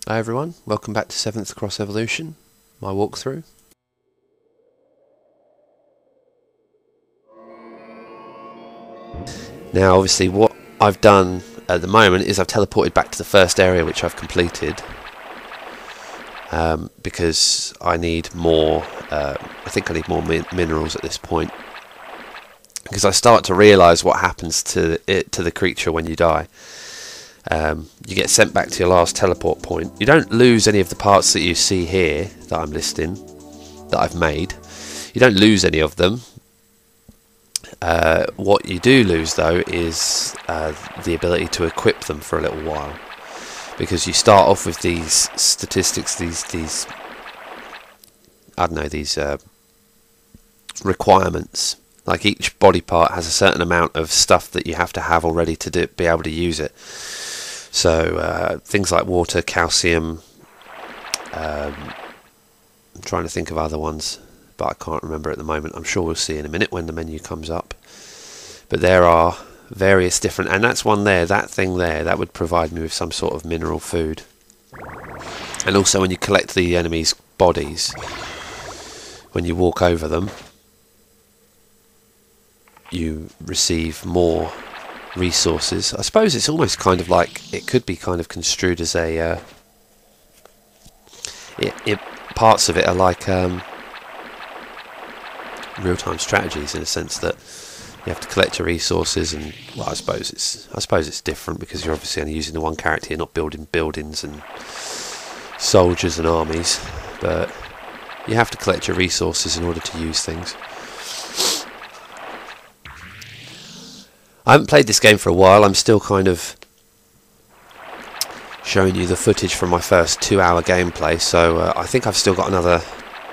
Hi everyone, welcome back to 7th Cross Evolution, my walkthrough. Now obviously what I've done at the moment is I've teleported back to the first area which I've completed because I need more, I think I need more minerals at this point, because I start to realise what happens to the creature when you die. You get sent back to your last teleport point. You don't lose any of the parts that you see here that I'm listing, that I've made. You don't lose any of them. What you do lose though is the ability to equip them for a little while, because you start off with these statistics, these I don't know, these requirements. Like each body part has a certain amount of stuff that you have to have already to be able to use it. So things like water, calcium, I'm trying to think of other ones, but I can't remember at the moment. I'm sure we'll see in a minute when the menu comes up. But there are various different, and that's one there, that thing there, that would provide me with some sort of mineral food. And also when you collect the enemy's bodies, when you walk over them, you receive more resources. I suppose it's almost kind of like, it could be kind of construed as a parts of it are like real-time strategies, in a sense that you have to collect your resources, and well, I suppose it's different because you're obviously only using the one character, you're not building buildings and soldiers and armies, but you have to collect your resources in order to use things. I haven't played this game for a while. I'm still kind of showing you the footage from my first 2-hour gameplay, so I think I've still got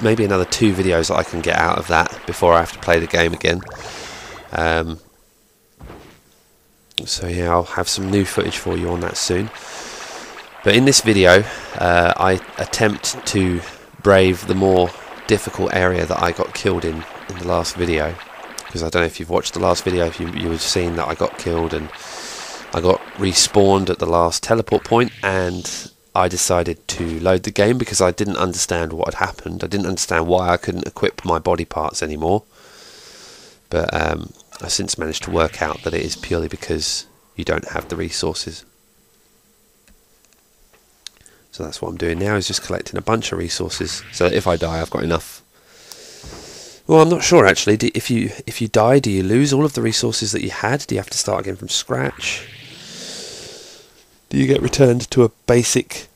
maybe another 2 videos that I can get out of that before I have to play the game again. So yeah, I'll have some new footage for you on that soon. But in this video, I attempt to brave the more difficult area that I got killed in the last video. Because I don't know if you've watched the last video, if you would have seen that I got killed and I got respawned at the last teleport point, and I decided to load the game because I didn't understand what had happened. I didn't understand why I couldn't equip my body parts anymore. But I've since managed to work out that it is purely because you don't have the resources. So that's what I'm doing now, is just collecting a bunch of resources so that if I die I've got enough. Well, I'm not sure actually. If you die, do you lose all of the resources that you had? Do you have to start again from scratch? Do you get returned to a basic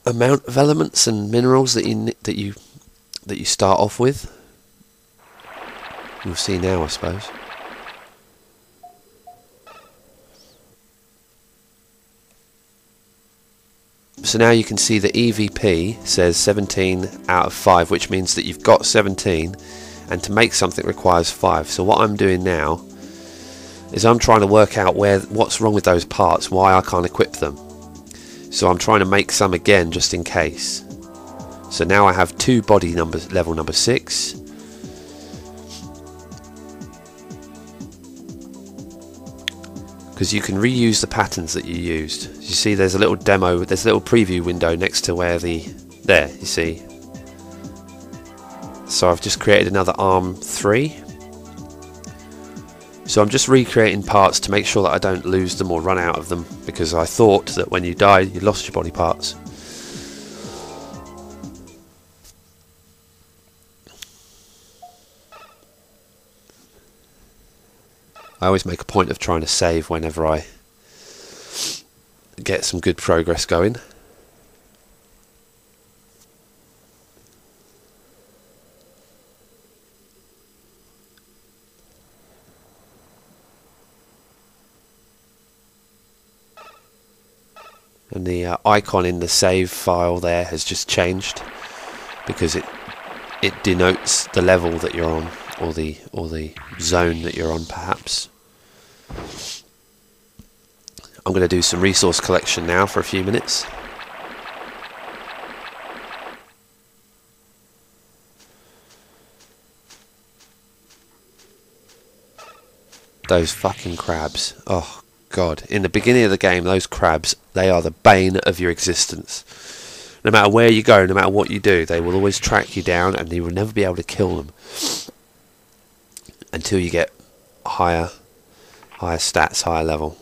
amount of elements and minerals that you start off with? We'll see now, I suppose. So now you can see the EVP says 17 out of 5, which means that you've got 17. And to make something requires 5. So what I'm doing now is I'm trying to work out what's wrong with those parts, why I can't equip them. So I'm trying to make some again just in case. So now I have 2 body numbers, level number 6. Because you can reuse the patterns that you used. You see there's a little demo, there's a little preview window next to where there, you see. So I've just created another arm 3. So I'm just recreating parts to make sure that I don't lose them or run out of them, because I thought that when you died you lost your body parts. I always make a point of trying to save whenever I get some good progress going. And the icon in the save file there has just changed because it denotes the level that you're on, or the zone that you're on, perhaps. I'm going to do some resource collection now for a few minutes. Those fucking crabs. Oh God, in the beginning of the game, those crabs, they are the bane of your existence. No matter where you go, no matter what you do, they will always track you down, and you will never be able to kill them until you get higher stats, higher level.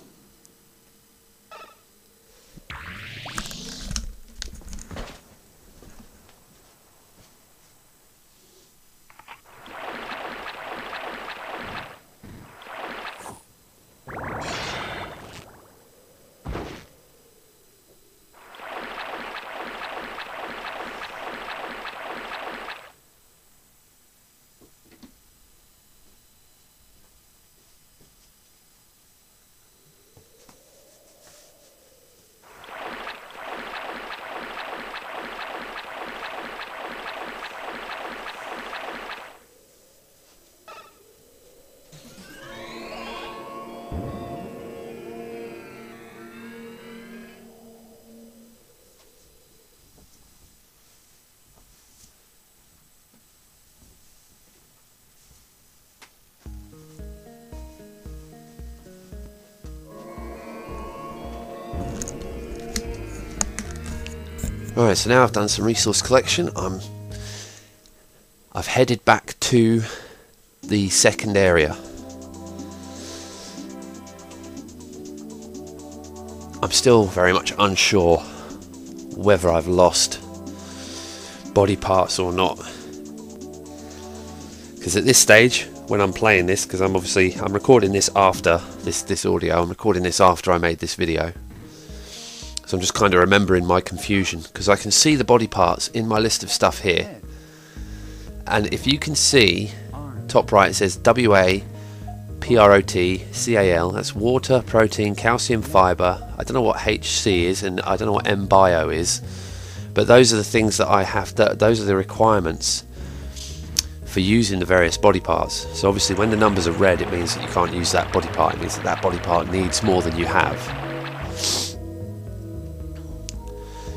Alright, so now I've done some resource collection. I've headed back to the second area. I'm still very much unsure whether I've lost body parts or not, because at this stage, when I'm playing this, because I'm recording this after this audio, I'm recording this after I made this video. So I'm just kind of remembering my confusion, because I can see the body parts in my list of stuff here, and if you can see top right, it says WAPROTCAL. That's water, protein, calcium, fibre. I don't know what HC is, and I don't know what MBio is, but those are the things that I have to, those are the requirements for using the various body parts. So obviously when the numbers are red, it means that you can't use that body part. It means that that body part needs more than you have.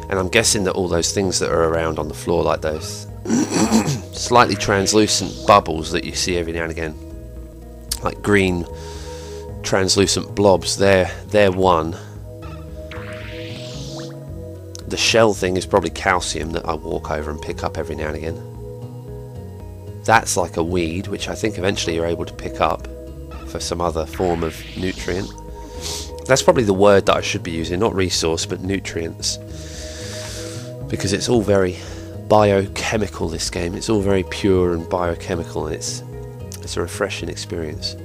And I'm guessing that all those things that are around on the floor, like those slightly translucent bubbles that you see every now and again, like green translucent blobs, they're one. The shell thing is probably calcium that I walk over and pick up every now and again. That's like a weed, which I think eventually you're able to pick up for some other form of nutrient. That's probably the word that I should be using, not resource, but nutrients. Because it's all very biochemical, this game. It's all very pure and biochemical, and it's a refreshing experience.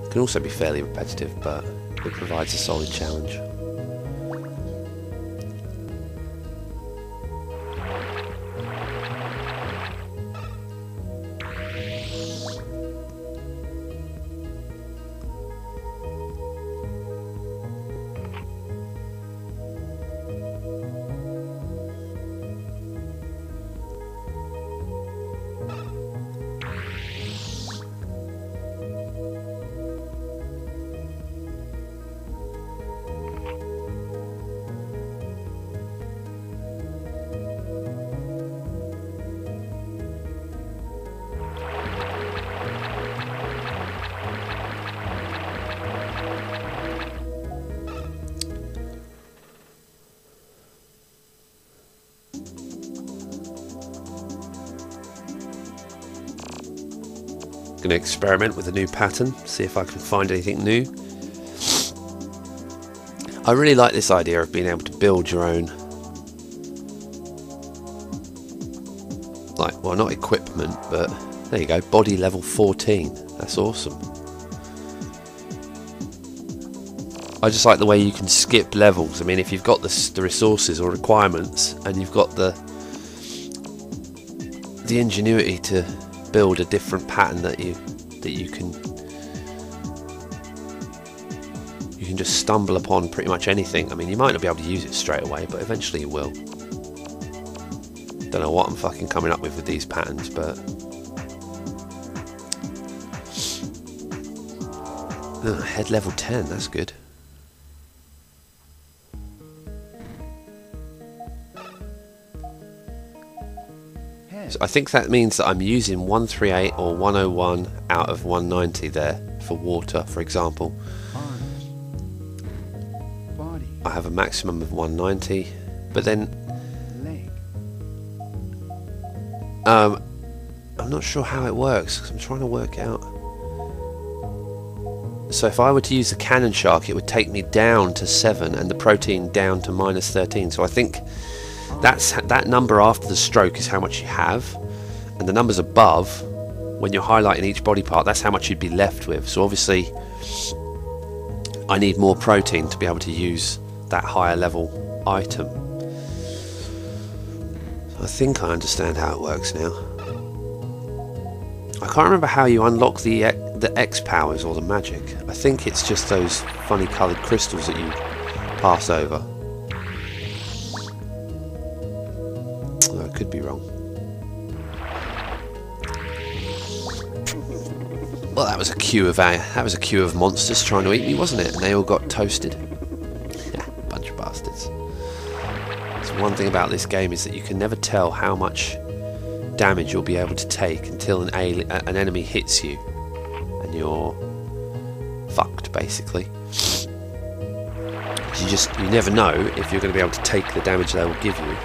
It can also be fairly repetitive, but it provides a solid challenge. Going to experiment with a new pattern, see if I can find anything new. I really like this idea of being able to build your own, like, well, not equipment, but there you go, body level 14. That's awesome. I just like the way you can skip levels. I mean, if you've got the resources or requirements, and you've got the ingenuity to build a different pattern that you can just stumble upon pretty much anything. I mean, you might not be able to use it straight away, but eventually you will. Don't know what I'm fucking coming up with these patterns, but head level 10, that's good. So I think that means that I'm using 138 or 101 out of 190 there for water, for example. I have a maximum of 190, but then I'm not sure how it works, because I'm trying to work out. So if I were to use the cannon shark, it would take me down to 7 and the protein down to -13. So I think that number after the stroke is how much you have, and the numbers above, when you're highlighting each body part, that's how much you'd be left with. So obviously I need more protein to be able to use that higher level item. So I think I understand how it works now. I can't remember how you unlock the X powers or the magic. I think it's just those funny coloured crystals that you pass over. I could be wrong. Well, that was a queue of monsters trying to eat me, wasn't it? And they all got toasted. Bunch of bastards. So one thing about this game is that you can never tell how much damage you'll be able to take until an enemy hits you, and you're fucked basically. You never know if you're going to be able to take the damage they will give you,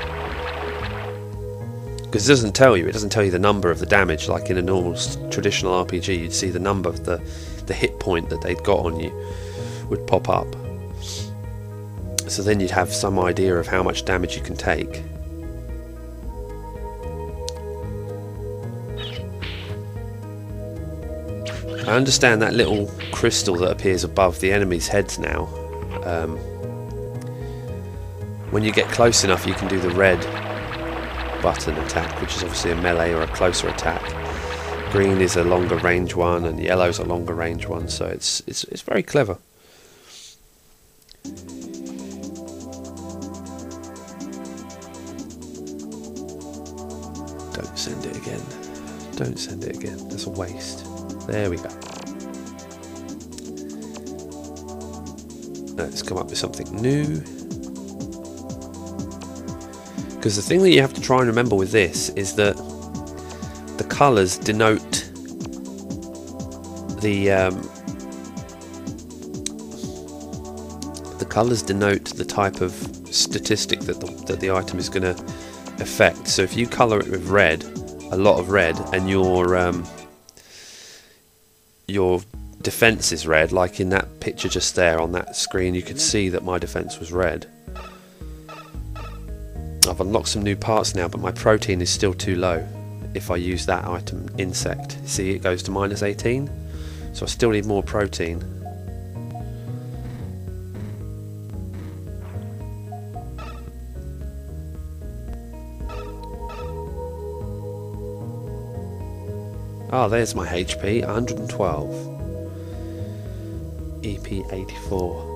because it doesn't tell you the number of the damage like in a normal traditional RPG. You'd see the number of the hit point that they'd got on you would pop up, so then you'd have some idea of how much damage you can take. I understand that little crystal that appears above the enemy's heads now. When you get close enough, you can do the red button attack, which is obviously a melee or a closer attack. Green is a longer range one, and yellow's a longer range one. So it's very clever. Don't send it again. Don't send it again. That's a waste. There we go. Let's come up with something new. Because the thing that you have to try and remember with this is that the colours denote the type of statistic that the item is going to affect. So if you colour it with red, a lot of red, and your defense is red, like in that picture just there on that screen, you could see that my defense was red. I've unlocked some new parts now, but my protein is still too low if I use that item, insect. See, it goes to -18, so I still need more protein. Ah, there's my HP, 112. EP 84.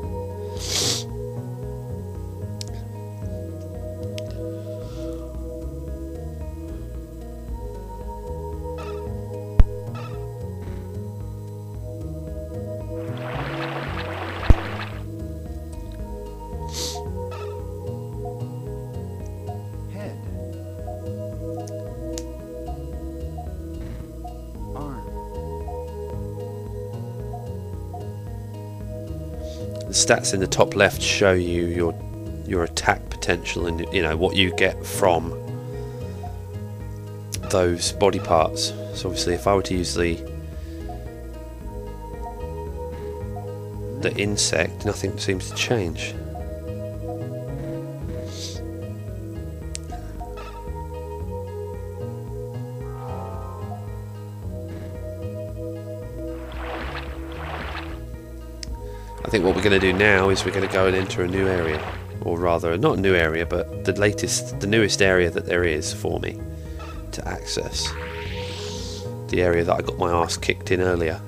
The stats in the top left show you your attack potential and what you get from those body parts. So obviously if I were to use the insect, nothing seems to change. I think what we're going to do now is we're going to go and enter a new area, or rather not a new area, but the newest area that there is for me to access. The area that I got my ass kicked in earlier.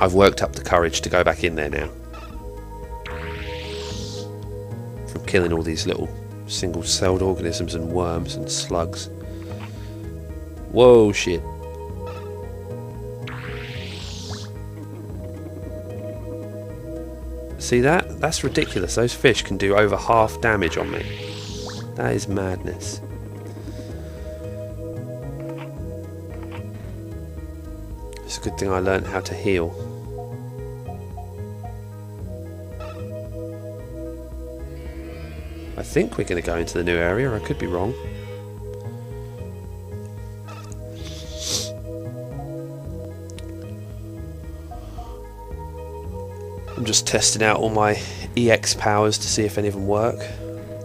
I've worked up the courage to go back in there now, from killing all these little single-celled organisms and worms and slugs. Whoa, shit. See that? That's ridiculous. Those fish can do over half damage on me. That is madness. It's a good thing I learned how to heal. I think we're going to go into the new area, I could be wrong. I'm just testing out all my EX powers to see if any of them work.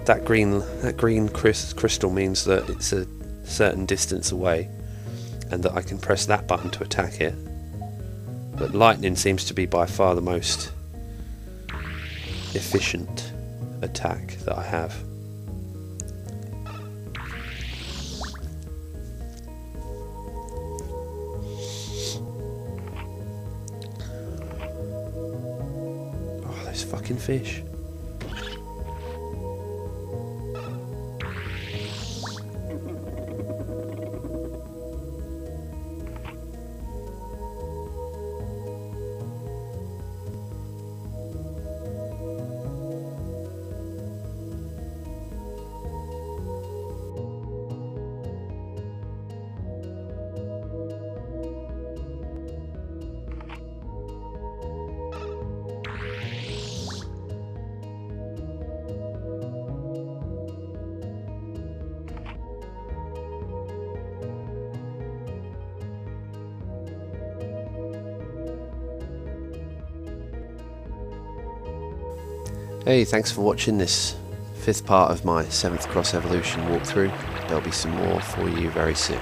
That green crystal means that it's a certain distance away and that I can press that button to attack it. But lightning seems to be by far the most efficient attack that I have. Oh, those fucking fish. Hey, thanks for watching this 5th part of my 7th Cross Evolution walkthrough. There'll be some more for you very soon.